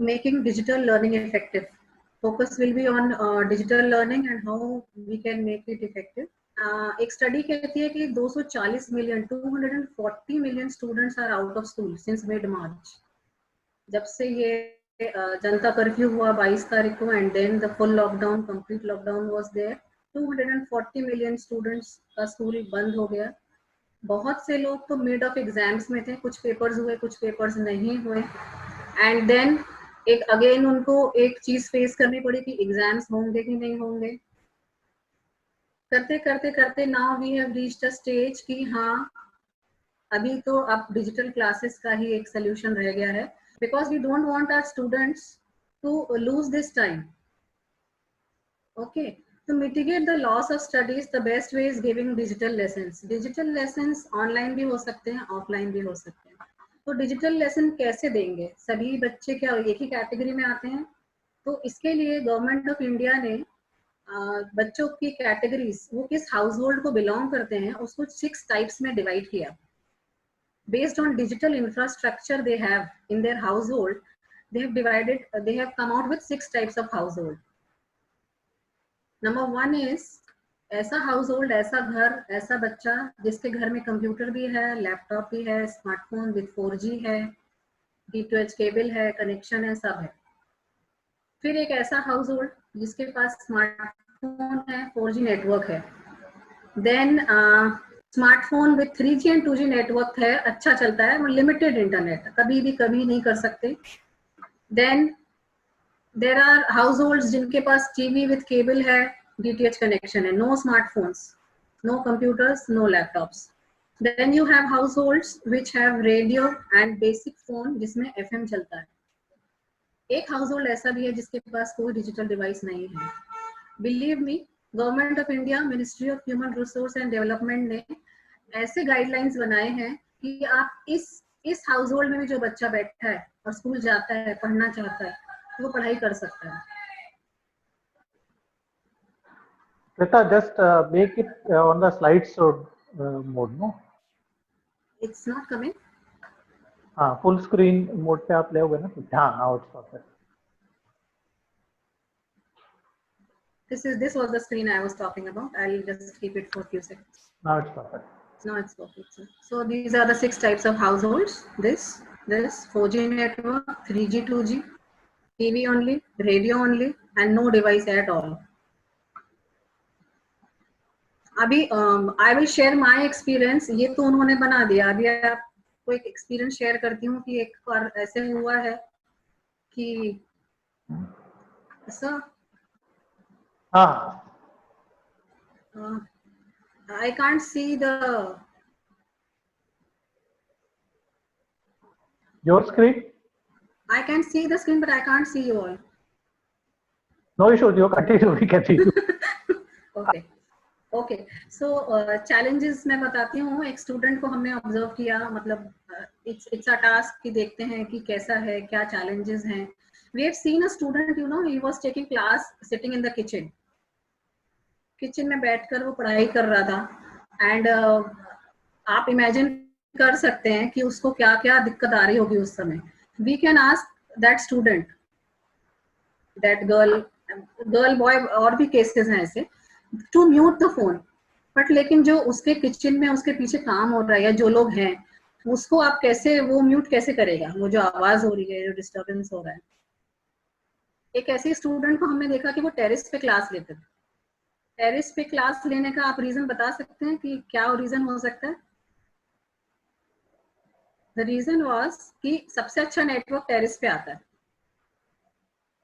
making digital learning effective. Focus will be on digital learning and how we can make it effective. एक study कहती है कि 240 million 240 million students are out of school since mid March, जब से ये जनता curfew हुआ 22 तारीख को, and then the full lockdown, complete lockdown was there. 240 million students का स्कूल बंद हो गया. बहुत से लोग तो मिड ऑफ एग्जाम्स में थे, कुछ पेपर्स हुए कुछ पेपर्स नहीं हुए, एंड देन एक अगेन उनको एक चीज फेस करनी पड़ी कि एग्जाम्स होंगे कि नहीं होंगे. करते करते करते now we have reached a stage कि हाँ अभी तो अब डिजिटल क्लासेस का ही एक सोल्यूशन रह गया है, because we don't want our students to lose this time. Okay, to mitigate the loss of studies, the best way is giving digital lessons. Digital lessons online भी हो सकते हैं, ऑफलाइन भी हो सकते हैं. तो डिजिटल लेसन कैसे देंगे? सभी बच्चे क्या एक ही कैटेगरी में आते हैं? तो इसके लिए गवर्नमेंट ऑफ इंडिया ने बच्चों की कैटेगरीज, वो किस हाउस होल्ड को बिलोंग करते हैं, उसको 6 टाइप्स में डिवाइड किया. Based on digital infrastructure they have in their house hold, they have come out with 6 types of household. Number 1 is ऐसा हाउस होल्ड, ऐसा घर, ऐसा बच्चा जिसके घर में कंप्यूटर भी है, लैपटॉप भी है, स्मार्टफोन विद 4G है, D2H केबल है, कनेक्शन है, सब है. फिर एक ऐसा हाउस होल्ड जिसके पास स्मार्टफोन है, 4G नेटवर्क है, then smartphone with 3G and 2G network है, अच्छा चलता है, लिमिटेड इंटरनेट, कभी भी कभी नहीं कर सकते. देन there are households जिनके पास टीवी विद केबल है, DTH कनेक्शन है, no smartphones, no computers, no laptops. Then you have households which have radio and basic phone जिसमें FM चलता है. एक हाउसहोल्ड ऐसा भी है जिसके पास कोई डिजिटल डिवाइस नहीं है. Believe me, government of India, ministry of human resource and development ने ऐसे गाइडलाइंस बनाए हैं कि आप इस हाउसहोल्ड में भी जो बच्चा बैठा है और स्कूल जाता है, पढ़ना चाहता है, वो पढ़ाई कर सकता है. Krita, just make it on the slideshow mode, no? It's not coming. हाँ, full screen mode पे आप ले होगे ना? हाँ, now it's perfect. This was the screen I was talking about. I'll just keep it for a few seconds. Now it's perfect. Now it's perfect. So these are the 6 types of households. This 4G network, 3G, 2G, TV only, radio only, and no device at all. अभी I will share my experience. ये तो उन्होंने बना दिया. अभी आपको एक experience share करती हूँ कि एक बार ऐसे हुआ है कि ऐसा I can't see your screen. I can see the screen, but I can't see you all. No issues. You continue. We can see you. Okay. So challenges मैं बताती हूँ. एक स्टूडेंट को हमने ऑब्जर्व किया, मतलब इट्स अ टास्क कि देखते हैं कि कैसा है, क्या चैलेंजेस हैं. We have seen a student, you know, he was taking class sitting in the kitchen में बैठकर वो पढ़ाई कर रहा था. एंड आप इमेजिन कर सकते हैं कि उसको क्या क्या दिक्कत आ रही होगी उस समय. We can ask that student, that girl boy, और भी केसेस हैं ऐसे, to mute the phone. But लेकिन जो उसके किचन में उसके पीछे काम हो रहा है या जो लोग हैं, उसको आप कैसे, वो म्यूट कैसे करेगा, वो जो आवाज हो रही है, जो डिस्टर्बेंस हो रहा है. एक ऐसे स्टूडेंट को हमने देखा कि वो टेरेस पे क्लास लेते थे. टेरेस पे क्लास लेने का आप रीजन बता सकते हैं कि क्या रीजन हो सकता है? द रीजन वाज कि सबसे अच्छा नेटवर्क टेरेस पे आता है,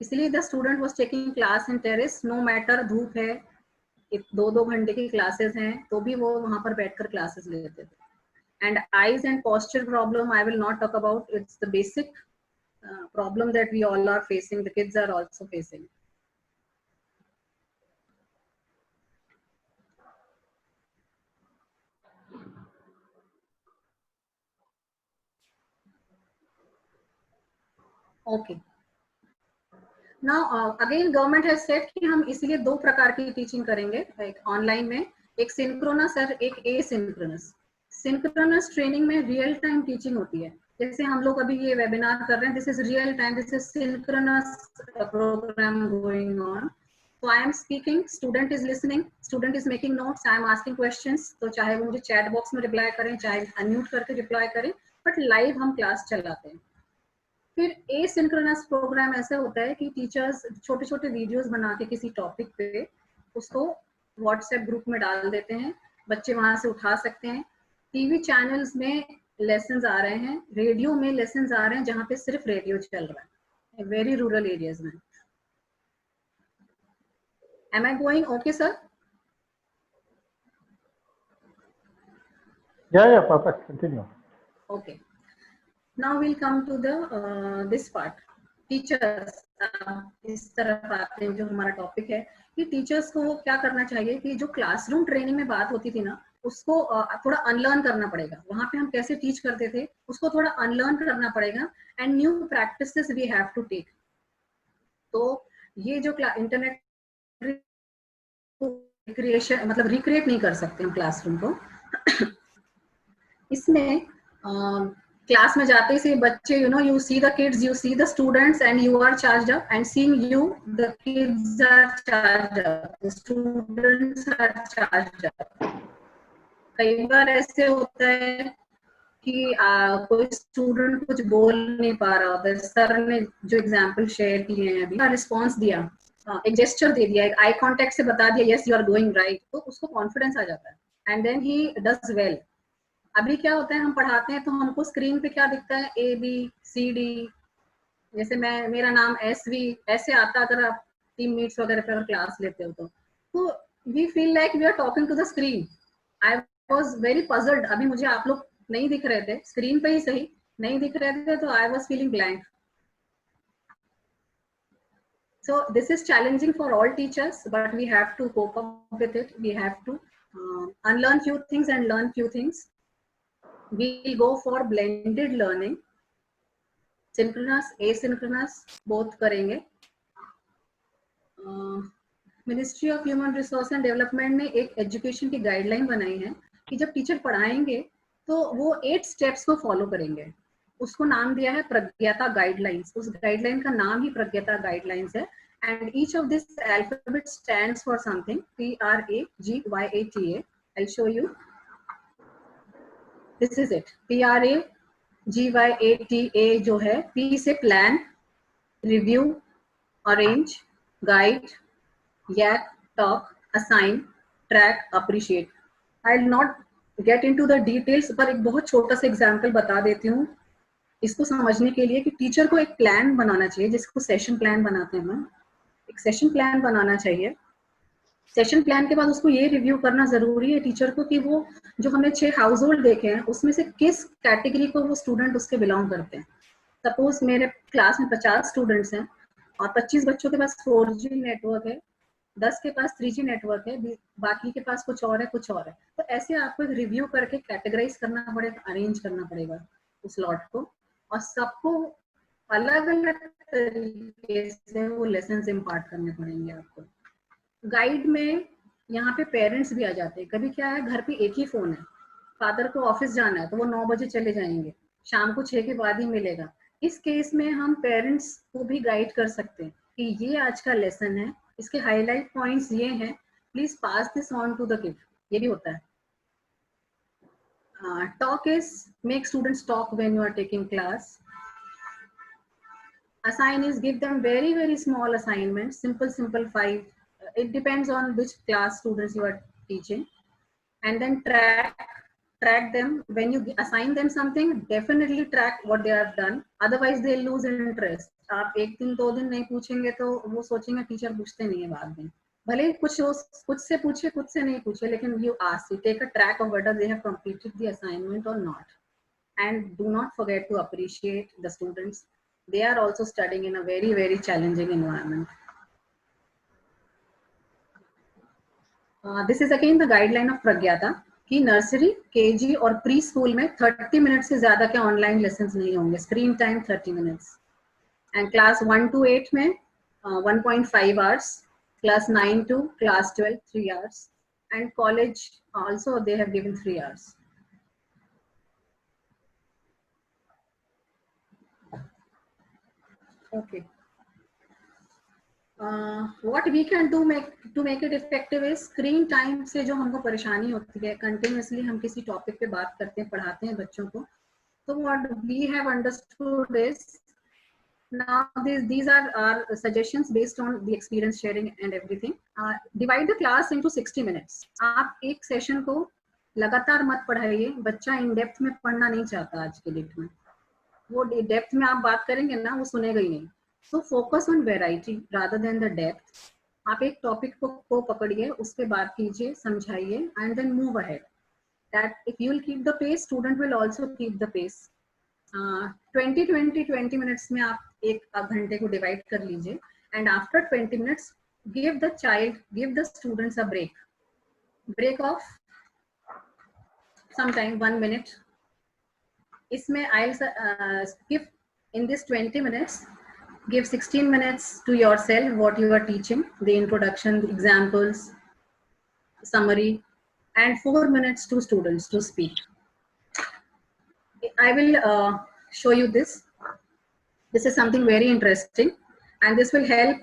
इसलिए the student was taking class in terrace. No matter धूप है, 2-2 घंटे की क्लासेस हैं, तो भी वो वहां पर बैठकर क्लासेस लेते थे. And eyes and posture problem I will not talk about. It's the basic problem that we all are facing, the kids are also facing. Okay. Now again government has said कि हम इसीलिए 2 प्रकार की teaching करेंगे, एक online में, एक synchronous और एक एसिंक्रोनस. सिंक्रोनस ट्रेनिंग में रियल टाइम टीचिंग होती है. जैसे हम लोग अभी ये वेबिनार कर रहे हैं, this is real time, this is synchronous program going on. So I am speaking, student is listening, student is making notes, I am asking questions. तो चाहे वो मुझे चैट बॉक्स में रिप्लाई करें, चाहे अनम्यूट करके रिप्लाई करें, बट लाइव हम क्लास चलाते हैं. फिर एसिंक्रोनस प्रोग्राम ऐसा होता है कि टीचर्स छोटे छोटे वीडियोस बना के किसी टॉपिक पे उसको व्हाट्सएप ग्रुप में डाल देते हैं, बच्चे वहां से उठा सकते हैं. टीवी चैनल्स में लेसन्स आ रहे हैं, रेडियो में लेसन्स आ रहे हैं जहाँ पे सिर्फ रेडियो चल रहा है, वेरी रूरल एरियाज में. Am I going okay, sir? Yeah, perfect. Continue. Okay. Now we'll come to the this part. Teachers. इस तरफ आते हैं जो हमारा टॉपिक है कि टीचर्स को क्या करना चाहिए कि जो क्लासरूम ट्रेनिंग में बात होती थी ना, उसको थोड़ा अनलर्न करना पड़ेगा. वहां पे हम कैसे टीच करते थे उसको थोड़ा अनलर्न करना पड़ेगा, and new practices we have to take. तो ये जो इंटरनेट रिक्रिएशन, मतलब रिक्रिएट नहीं कर सकते हम क्लासरूम को. इसमें क्लास में जाते से बच्चे, you see the kids, you see the students, and you are charged up, and seeing you, the kids are charged up, the students are charged up. कई बार ऐसे होता है कि कोई स्टूडेंट कुछ बोल नहीं पा रहा होता है, सर ने जो एग्जाम्पल शेयर किए हैं अभी, रिस्पॉन्स दिया, एक जेस्चर दे दिया, एक आई कॉन्टेक्ट से बता दिया yes you are going right, तो उसको कॉन्फिडेंस आ जाता है, and then he does well. अभी क्या होता है, हम पढ़ाते हैं तो हमको स्क्रीन पे क्या दिखता है, ABCD, जैसे मेरा नाम SV ऐसे आता, अगर आप टीम मीट्स वगैरह पे अगर क्लास लेते हो तो we feel like we are talking to the screen. I was very puzzled. अभी मुझे आप लोग नहीं दिख रहे थे, स्क्रीन पे ही सही नहीं दिख रहे थे, तो I was feeling blank. So this is challenging for all teachers, but we have to cope up with it. We have to unlearn few things and learn few things. We'll go for blended learning, synchronous, asynchronous both करेंगे. Ministry of human resource and development ने एक education की guideline बनाई है कि जब teacher पढ़ाएंगे तो वो 8 स्टेप्स को फॉलो करेंगे. उसको नाम दिया है प्रज्ञाता गाइडलाइंस. उस गाइडलाइन का नाम ही प्रज्ञाता गाइडलाइंस है. And each of this alphabet stands for something. PRAGYATA. I'll show you. This is it. PRAGYATA जो है, P से plan, review, arrange, guide, yak, talk, assign, track, appreciate. I'll not get into the details, पर एक बहुत छोटा सा example बता देती हूँ इसको समझने के लिए कि टीचर को एक प्लान बनाना चाहिए, जिसको सेशन प्लान बनाते हैं हम. एक सेशन प्लान बनाना चाहिए. सेशन प्लान के बाद उसको ये रिव्यू करना जरूरी है टीचर को कि वो जो हमने 6 हाउस होल्ड देखे हैं उसमें से किस कैटेगरी को वो स्टूडेंट उसके बिलोंग करते हैं. सपोज मेरे क्लास में 50 स्टूडेंट्स हैं और 25 बच्चों के पास 4G नेटवर्क है, 10 के पास 3G नेटवर्क है, बाकी के पास कुछ और है, कुछ और है. तो ऐसे आपको एक रिव्यू करके कैटेगराइज करना पड़ेगा, अरेंज करना पड़ेगा उस लॉट को, और सबको अलग अलग तरीके से वो लेसन इम्पार्ट करने पड़ेंगे आपको. गाइड में यहाँ पे पेरेंट्स भी आ जाते हैं. कभी क्या है, घर पे एक ही फोन है, फादर को ऑफिस जाना है तो वो 9 बजे चले जाएंगे, शाम को 6 के बाद ही मिलेगा. इस केस में हम पेरेंट्स को भी गाइड कर सकते हैं कि ये आज का लेसन है, इसके हाईलाइट पॉइंट्स ये हैं, please pass this on to the kid. ये भी होता है. Talk is make students talk when you are taking class. Assign is give them very small assignments, simple 5. It depends on which class students you are teaching. And then track them. When you assign them something, definitely track what they have done, otherwise they'll lose interest. आप एक दिन 2 दिन नहीं पूछेंगे तो वो सोचेंगे teacher पूछते नहीं है बाद में, भले कुछ से पूछे, कुछ से नहीं पूछे, लेकिन you ask, you take a track of whether they have completed the assignment or not. And do not forget to appreciate the students. They are also studying in a very challenging environment. This is again the guideline of Pragyata कि nursery, KG और pre school में 30 minute से ज्यादा के online lessons नहीं होंगे. Screen time 30 minutes. And class 1 to 8 में 1.5 hours. Class 9 to class 12 3 hours. And college also they have given 3 hours. Okay. What we can do to make it effective is screen time से जो हमको परेशानी होती है, continuously हम किसी topic पे बात करते हैं, पढ़ाते हैं बच्चों को, तो what we have understood is now these are our suggestions based on the experience sharing and everything. Divide the class into 60 minutes. आप एक सेशन को लगातार मत पढ़ाइए, बच्चा इन डेप्थ में पढ़ना नहीं चाहता आज के डेट में, वो डेप्थ में आप बात करेंगे ना वो सुनेगा ही नहीं. So focus on variety rather than the depth. आप एक टॉपिक को पकड़िए, उस पे बात कीजिए, समझाइए, and then move ahead. That if you will keep the pace, student will also keep the pace. 20 minutes में आप एक घंटे को डिवाइड कर लीजिए, and after 20 minutes give the students a break of sometime 1 minute. इसमें I'll give in this 20 minutes. Give 16 minutes to yourself, what you are teaching, the introduction, the examples, summary, and 4 minutes to students to speak. I will show you this. This is something very interesting, and this will help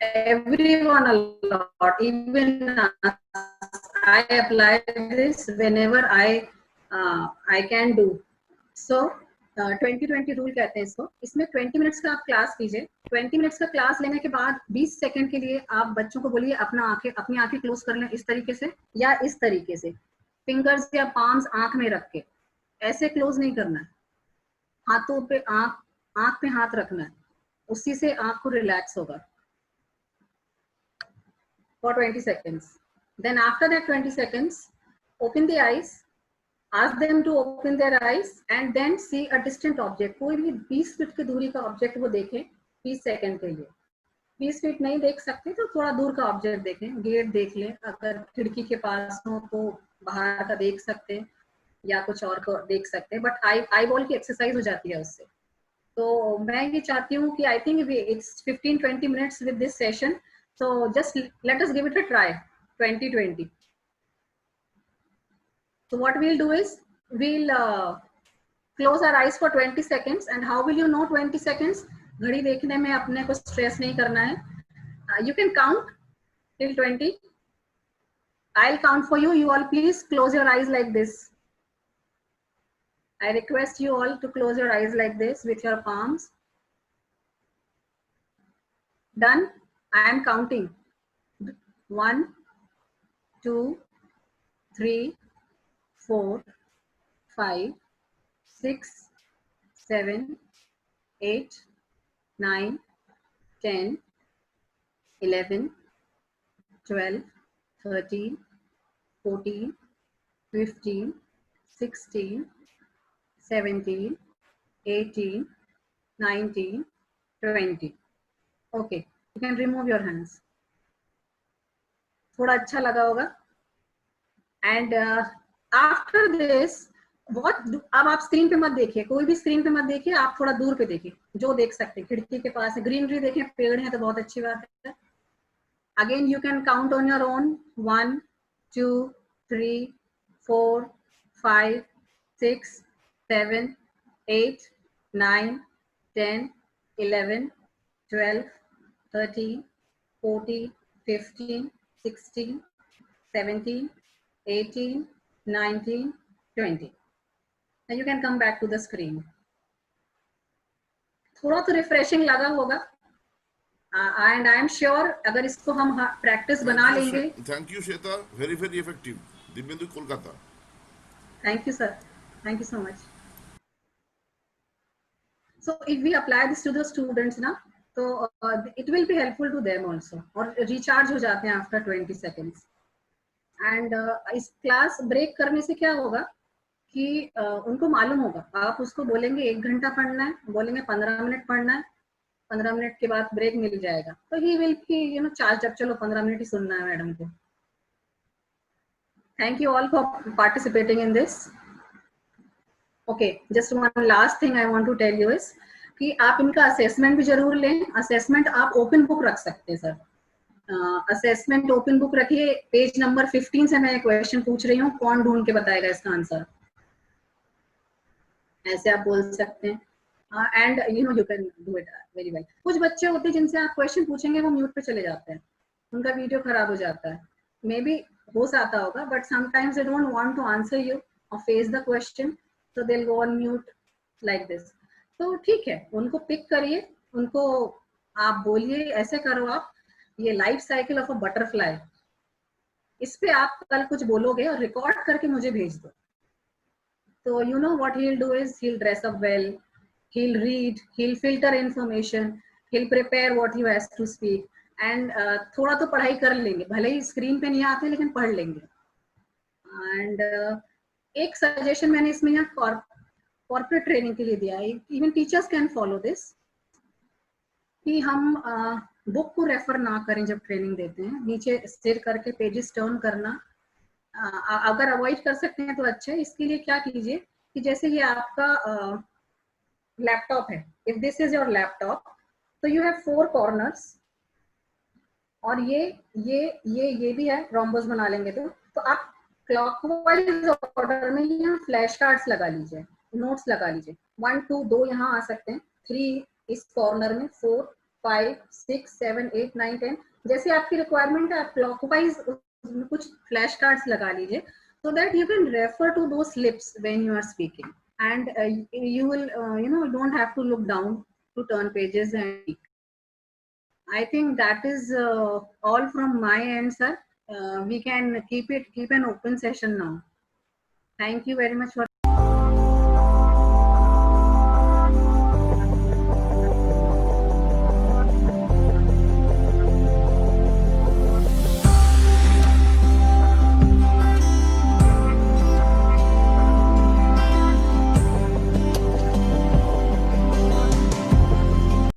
everyone a lot, even us. I apply this whenever I can do. So 20-20 rule कहते हैं इसको. इसमें 20 minutes का आप class कीजिए. 20 minutes का class लेने के बाद 20 सेकंड के लिए आप बच्चों को बोलिए अपनी आंखें क्लोज कर लें, इस तरीके से या इस तरीके से, फिंगर्स या पाम्स आंख में रख के. ऐसे क्लोज नहीं करना है, हाथों पे आंख पे हाथ रखना है, उसी से आंख को रिलैक्स होगा for 20 seconds. Then after that 20 seconds, open the eyes. Ask them to open their eyes and then see a distant object. कोई भी 20 फीट की दूरी का ऑब्जेक्ट वो देखें 20 सेकंड के लिए. 20 फीट नहीं देख सकते तो थोड़ा दूर का ऑब्जेक्ट देखें, गेट देख लें, अगर खिड़की के पास हो तो बाहर का देख सकते हैं या कुछ और को देख सकते हैं, बट आई बॉल की एक्सरसाइज हो जाती है उससे. तो मैं ये चाहती हूँ कि I think it's 15-20 minutes with this session, so just let us give it a try. 20-20. So what we'll do is we'll close our eyes for 20 seconds. And how will you know 20 seconds? घड़ी देखने में अपने को stress नहीं करना है. You can count till 20. I'll count for you. You all please close your eyes like this. I request you all to close your eyes like this with your palms. Done? I am counting. 1, 2, 3, 4, 5, 6, 7, 8, 9, 10, 11, 12, 13, 14, 15, 16, 17, 18, 19, 20. Okay, you can remove your hands. थोड़ा अच्छा लगा होगा. And after this अब आप screen पे मत देखिए, कोई भी स्क्रीन पे मत देखिए, आप थोड़ा दूर पे देखिए, जो देख सकते हैं. खिड़की के पास है, ग्रीनरी देखें, पेड़ है तो बहुत अच्छी बात है. Again you can count on your own. 1, 2, 3, 4, 5, 6, 7, 8, 9, 10, 11, 12, 13, 14, 15, 16, 17, 18, 19, 20. Now you can come back to the screen. थोड़ा तो रिफ्रेशिंग लगा होगा, and I am sure अगर इसको हम प्रैक्टिस बना लेंगे. Thank you Shweta, very very effective. Dibyendu Kolkata. Thank you sir, thank you so much. So if we apply this to the students ना, तो it will be helpful to them also, और recharge हो जाते हैं after 20 seconds. एंड इस class break करने से क्या होगा कि उनको मालूम होगा. आप उसको बोलेंगे 1 घंटा पढ़ना है, बोलेंगे 15 मिनट पढ़ना है, 15 मिनट के बाद ब्रेक मिल जाएगा, तो he will be charge up. चलो 15 मिनट ही सुनना है मैडम को. Thank you all for participating in this. Okay, just one last thing I want to tell you is कि आप इनका असेसमेंट भी जरूर लें. असेसमेंट आप ओपन बुक रख सकते हैं सर. असेसमेंट ओपन बुक रखिए. पेज नंबर 15 से मैं क्वेश्चन पूछ रही हूँ, कौन ढूंढ के बताएगा इसका आंसर, ऐसे आप बोल सकते हैं. And you know you can do it very well. कुछ बच्चे होते हैं जिनसे आप क्वेश्चन पूछेंगे वो म्यूट पे चले जाते हैं, उनका वीडियो खराब हो जाता है. मे बी हो जाता होगा, but sometimes they don't want to answer you और face the question, so they will go on mute like this. तो ठीक है, उनको पिक करिए, उनको आप बोलिए ऐसे करो आप, ये life cycle of a butterfly, इस पे आप कल कुछ बोलोगे और रिकॉर्ड करके मुझे भेज दो. So you know what he'll do is he'll dress up well, he'll read, he'll filter information, he'll prepare what he has to speak, and थोड़ा तो पढ़ाई कर लेंगे, भले ही स्क्रीन पे नहीं आते लेकिन पढ़ लेंगे. एंड एक सजेशन मैंने इसमें यहाँ कॉर्पोरेट ट्रेनिंग के लिए दिया है, even teachers can follow this, कि हम बुक को रेफर ना करें जब ट्रेनिंग देते हैं, नीचे स्थिर करके पेजेस टर्न करना. अगर अवॉइड कर सकते हैं तो अच्छा है. इसके लिए क्या कीजिए कि जैसे ये आपका लैपटॉप है, if this is your laptop, तो यू हैव 4 कॉर्नर्स, और ये भी है, रोम्बस बना लेंगे तो आप क्लॉकवाइज ऑर्डर में यहाँ फ्लैश कार्ड्स लगा लीजिए, नोट्स लगा लीजिए. 1 2 2 यहाँ आ सकते हैं, 3 इस कॉर्नर में, 4 5 6 7 8 9 10, जैसे आपकी रिक्वायरमेंट है आप क्लॉकवाइज कुछ फ्लैश कार्ड्स लगा लीजिए, so that you can refer to those slips when you are speaking, and you will don't have to look down to turn pages. And I think that is all from my end, sir. We can keep an open session now. Thank you very much for